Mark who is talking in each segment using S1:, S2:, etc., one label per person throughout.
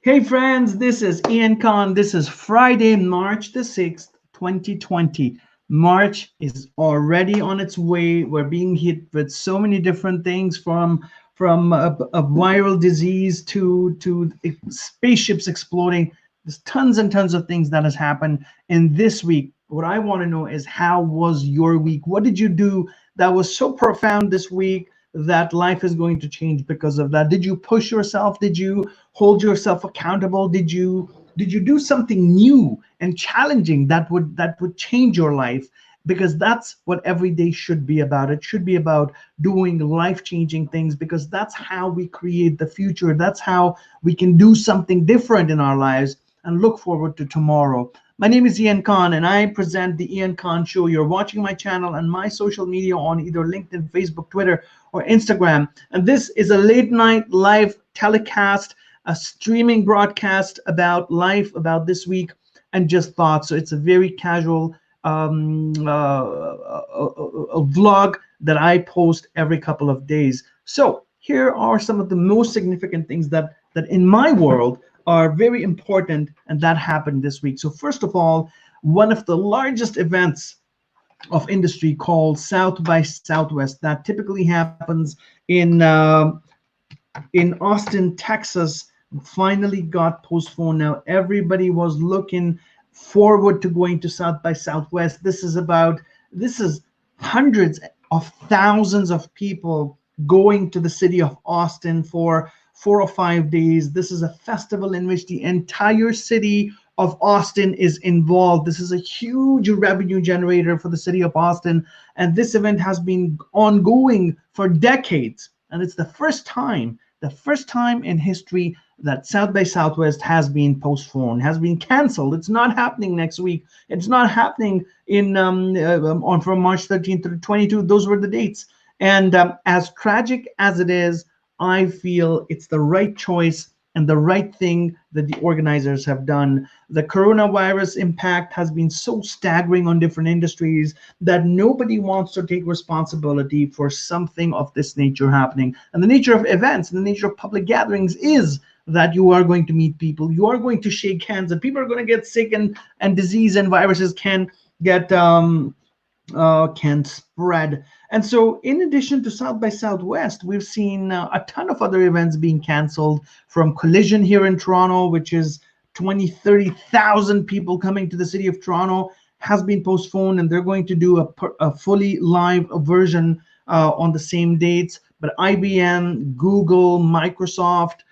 S1: Hey friends, this is Ian Khan. This is Friday, March the 6th, 2020. March is already on its way. We're being hit with so many different things from a viral disease to spaceships exploding. There's tons and tons of things that has happened in this week. What I want to know is how was your week? What did you do that was so profound this week that life is going to change because of that? Did you push yourself? Did you hold yourself accountable? Did you do something new and challenging that would change your life? Because that's what every day should be about. It should be about doing life-changing things, because that's how we create the future. That's how we can do something different in our lives and look forward to tomorrow. My name is Ian Khan, and I present the Ian Khan Show. You're watching my channel and my social media on either LinkedIn, Facebook, Twitter, or Instagram. And this is a late night live telecast, a streaming broadcast about life, about this week, and just thoughts. So it's a very casual a vlog that I post every couple of days. So here are some of the most significant things that in my world are very important and that happened this week. So first of all, one of the largest events of industry called South by Southwest that typically happens in Austin, Texas, finally got postponed. Now everybody was looking forward to going to South by Southwest. This is hundreds of thousands of people going to the city of Austin for 4 or 5 days. This is a festival in which the entire city of Austin is involved. This is a huge revenue generator for the city of Austin, and this event has been ongoing for decades. And it's the first time in history that South by Southwest has been postponed, has been canceled. It's not happening next week. It's not happening from March 13th to 22. Those were the dates. And as tragic as it is, I feel it's the right choice and the right thing that the organizers have done. The coronavirus impact has been so staggering on different industries that nobody wants to take responsibility for something of this nature happening. And the nature of events and the nature of public gatherings is that you are going to meet people, you are going to shake hands, and people are going to get sick, and disease and viruses can spread. And so in addition to South by Southwest, we've seen a ton of other events being canceled, from Collision here in Toronto, which is 30,000 people coming to the city of Toronto, has been postponed, and they're going to do a fully live version on the same dates. But IBM, Google, Microsoft,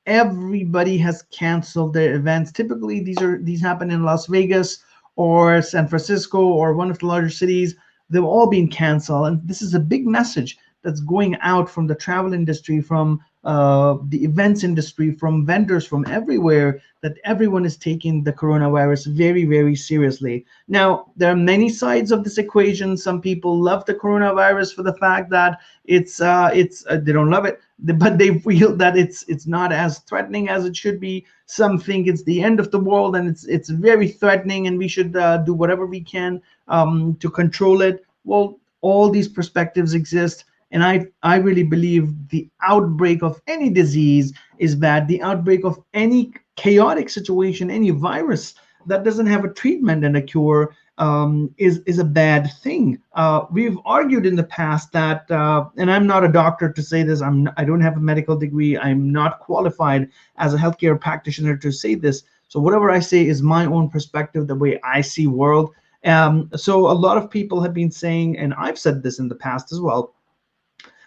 S1: everybody has canceled their events. Typically these happen in Las Vegas or San Francisco or one of the larger cities. They've all been canceled, and this is a big message that's going out from the travel industry, from the events industry, from vendors, from everywhere, that everyone is taking the coronavirus very, very seriously. Now, there are many sides of this equation. Some people love the coronavirus for the fact that they don't love it, but they feel that it's not as threatening as it should be. Some think it's the end of the world and it's very threatening, and we should do whatever we can to control it. Well, all these perspectives exist. And I really believe the outbreak of any disease is bad. The outbreak of any chaotic situation, any virus that doesn't have a treatment and a cure, is a bad thing. We've argued in the past that, and I'm not a doctor to say this, I don't have a medical degree, I'm not qualified as a healthcare practitioner to say this. So whatever I say is my own perspective, the way I see world. So a lot of people have been saying, and I've said this in the past as well,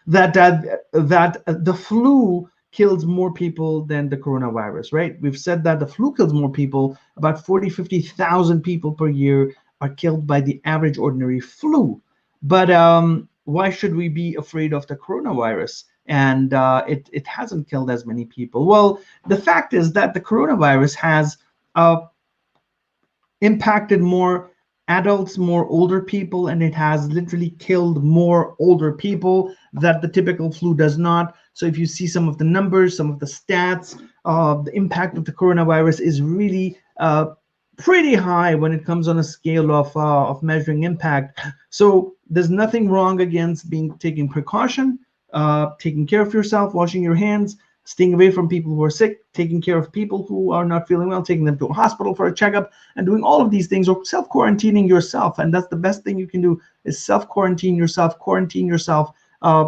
S1: that the flu kills more people than the coronavirus, right? We've said that the flu kills more people. About 50,000 people per year are killed by the average ordinary flu. But why should we be afraid of the coronavirus? And it hasn't killed as many people. Well, the fact is that the coronavirus has impacted more adults, more older people, and it has literally killed more older people that the typical flu does not. So if you see some of the numbers, some of the stats, the impact of the coronavirus is really pretty high when it comes on a scale of measuring impact. So there's nothing wrong against taking precaution, taking care of yourself, washing your hands, staying away from people who are sick, taking care of people who are not feeling well, taking them to a hospital for a checkup, and doing all of these things, or self-quarantining yourself. And that's the best thing you can do, is self-quarantine yourself,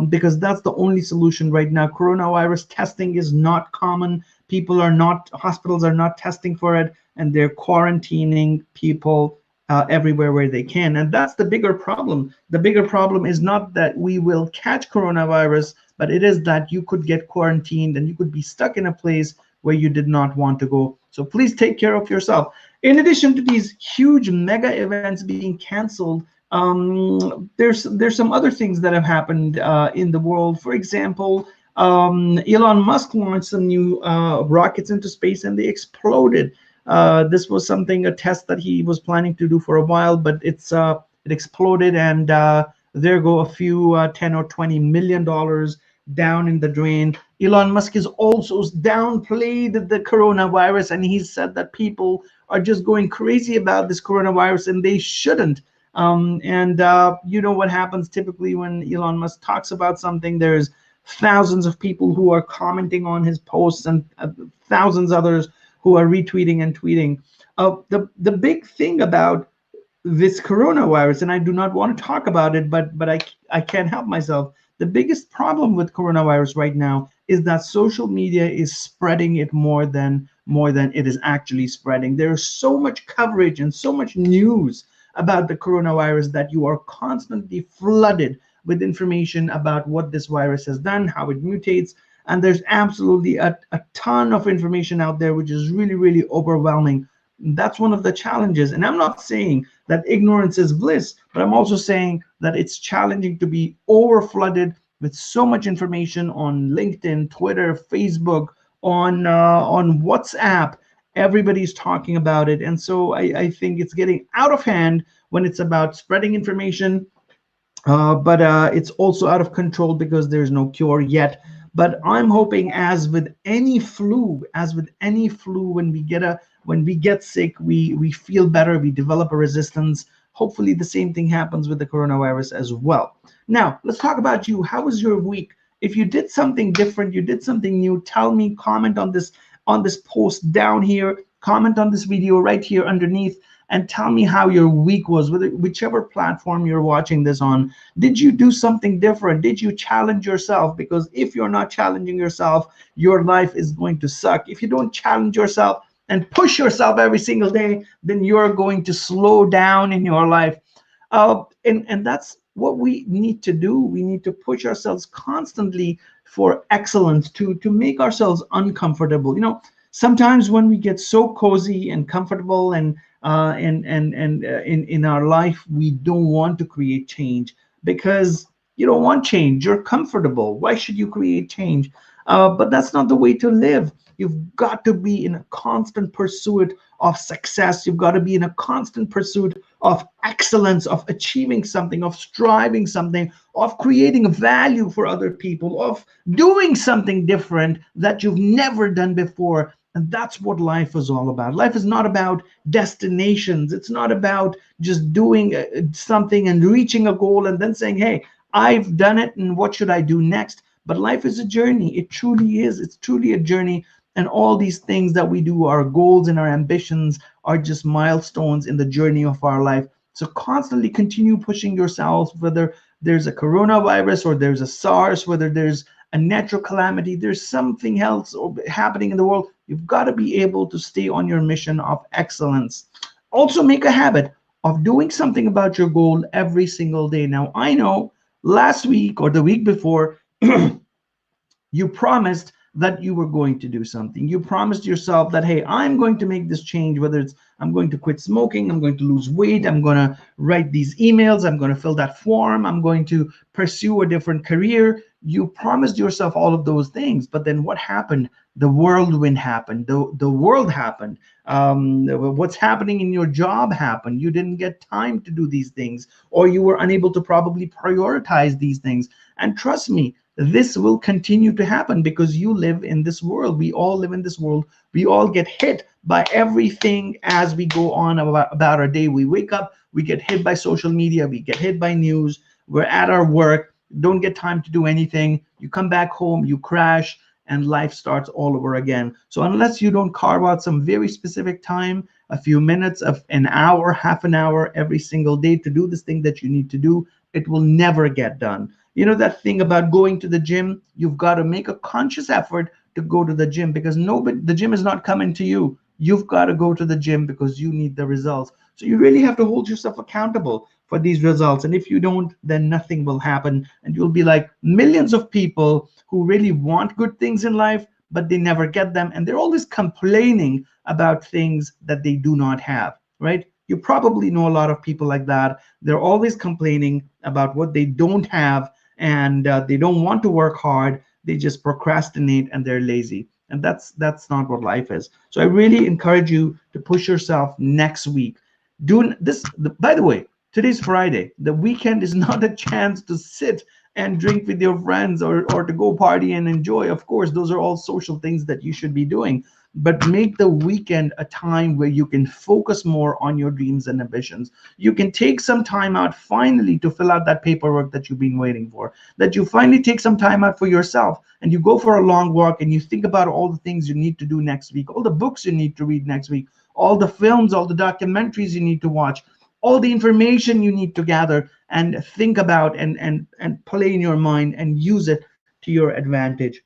S1: because that's the only solution right now. Coronavirus testing is not common. Hospitals are not testing for it, and they're quarantining people everywhere where they can. And that's the bigger problem. The bigger problem is not that we will catch coronavirus, but it is that you could get quarantined and you could be stuck in a place where you did not want to go. So please take care of yourself. In addition to these huge mega events being canceled, there's some other things that have happened in the world. For example, Elon Musk launched some new rockets into space, and they exploded. This was a test that he was planning to do for a while, but it exploded, and there go a few 10 or 20 million dollars down in the drain. Elon Musk has also downplayed the coronavirus, and he said that people are just going crazy about this coronavirus, and they shouldn't. You know what happens typically when Elon Musk talks about something? There's thousands of people who are commenting on his posts, and thousands others who are retweeting and tweeting. The big thing about this coronavirus, and I do not want to talk about it, but I can't help myself. The biggest problem with coronavirus right now is that social media is spreading it more than it is actually spreading. There's so much coverage and so much news about the coronavirus that you are constantly flooded with information about what this virus has done, how it mutates, and there's absolutely a ton of information out there, which is really, really overwhelming. That's one of the challenges. And I'm not saying that ignorance is bliss, but I'm also saying that it's challenging to be overflooded with so much information on LinkedIn, Twitter, Facebook, on WhatsApp. Everybody's talking about it. And so I think it's getting out of hand when it's about spreading information, but it's also out of control because there's no cure yet. But I'm hoping, as with any flu, when we get sick, we feel better, we develop a resistance. Hopefully the same thing happens with the coronavirus as well. Now, let's talk about you. How was your week? If you did something different, you did something new, tell me, comment on this post down here, comment on this video right here underneath, and tell me how your week was, whichever platform you're watching this on. Did you do something different? Did you challenge yourself? Because if you're not challenging yourself, your life is going to suck. If you don't challenge yourself and push yourself every single day, then you're going to slow down in your life. And that's what we need to do. We need to push ourselves constantly for excellence, to make ourselves uncomfortable. You know, sometimes when we get so cozy and comfortable and in our life, we don't want to create change, because you don't want change. You're comfortable. Why should you create change? But that's not the way to live. You've got to be in a constant pursuit of success. You've got to be in a constant pursuit of excellence, of achieving something, of striving something, of creating value for other people, of doing something different that you've never done before. And that's what life is all about. Life is not about destinations. It's not about just doing something and reaching a goal and then saying, hey, I've done it, and what should I do next? But life is a journey. It truly is. It's truly a journey. And all these things that we do, our goals and our ambitions, are just milestones in the journey of our life. So constantly continue pushing yourselves, whether there's a coronavirus or there's a SARS, whether there's a natural calamity, there's something else happening in the world. You've got to be able to stay on your mission of excellence. Also, make a habit of doing something about your goal every single day. Now, I know last week or the week before, you promised that you were going to do something. You promised yourself that, hey, I'm going to make this change, whether it's I'm going to quit smoking, I'm going to lose weight, I'm going to write these emails, I'm going to fill that form, I'm going to pursue a different career. You promised yourself all of those things, but then what happened? The whirlwind happened. The world happened. What's happening in your job happened. You didn't get time to do these things, or you were unable to probably prioritize these things. And trust me, this will continue to happen because you live in this world. We all live in this world. We all get hit by everything as we go on about our day. We wake up, we get hit by social media, we get hit by news, we're at our work, don't get time to do anything. You come back home, you crash, and life starts all over again. So unless you don't carve out some very specific time, a few minutes of an hour, half an hour every single day to do this thing that you need to do, it will never get done. You know that thing about going to the gym? You've got to make a conscious effort to go to the gym, because nobody, the gym is not coming to you. You've got to go to the gym because you need the results. So you really have to hold yourself accountable for these results. And if you don't, then nothing will happen. And you'll be like millions of people who really want good things in life, but they never get them. And they're always complaining about things that they do not have, right? You probably know a lot of people like that. They're always complaining about what they don't have, and they don't want to work hard. They just procrastinate and they're lazy. And that's not what life is. So I really encourage you to push yourself next week. Doing this, by the way, today's Friday. The weekend is not a chance to sit and drink with your friends, or to go party and enjoy. Of course, those are all social things that you should be doing. But make the weekend a time where you can focus more on your dreams and ambitions. You can take some time out finally to fill out that paperwork that you've been waiting for, that you finally take some time out for yourself, and you go for a long walk and you think about all the things you need to do next week, all the books you need to read next week, all the films, all the documentaries you need to watch, all the information you need to gather and think about, and play in your mind and use it to your advantage.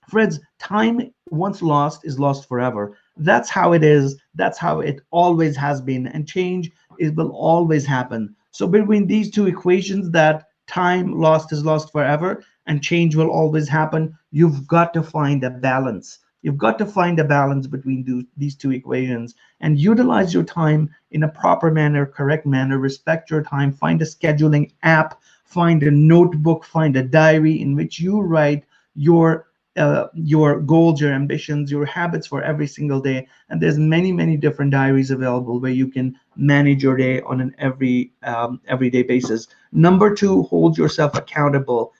S1: Friends, time once lost is lost forever. That's how it is. That's how it always has been. And change, it will always happen. So between these two equations, that time lost is lost forever and change will always happen, you've got to find a balance. You've got to find a balance between these two equations and utilize your time in a proper manner, correct manner. Respect your time. Find a scheduling app, find a notebook, find a diary in which you write your goals, your ambitions, your habits for every single day. And there's many different diaries available where you can manage your day on an everyday basis. Number two, hold yourself accountable.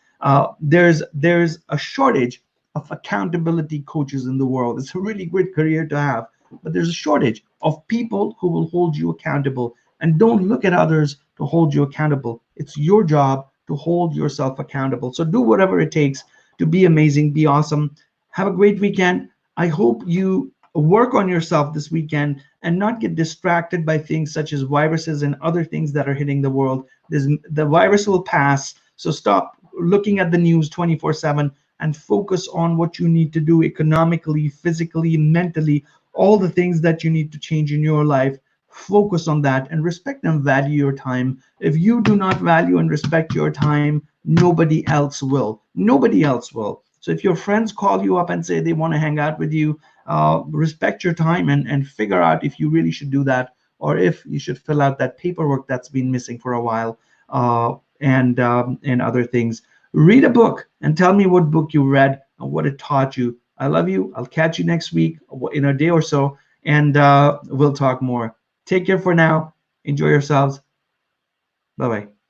S1: There's a shortage of accountability coaches in the world. It's a really great career to have, but there's a shortage of people who will hold you accountable. And don't look at others to hold you accountable. It's your job to hold yourself accountable. So do whatever it takes to be amazing, be awesome. Have a great weekend. I hope you work on yourself this weekend and not get distracted by things such as viruses and other things that are hitting the world. The virus will pass, so stop looking at the news 24/7 and focus on what you need to do economically, physically, mentally, all the things that you need to change in your life. Focus on that and respect and value your time. If you do not value and respect your time, nobody else will. Nobody else will. So if your friends call you up and say they want to hang out with you, respect your time and figure out if you really should do that, or if you should fill out that paperwork that's been missing for a while, and other things. Read a book and tell me what book you read and what it taught you. I love you. I'll catch you next week in a day or so, and we'll talk more. Take care for now. Enjoy yourselves. Bye-bye.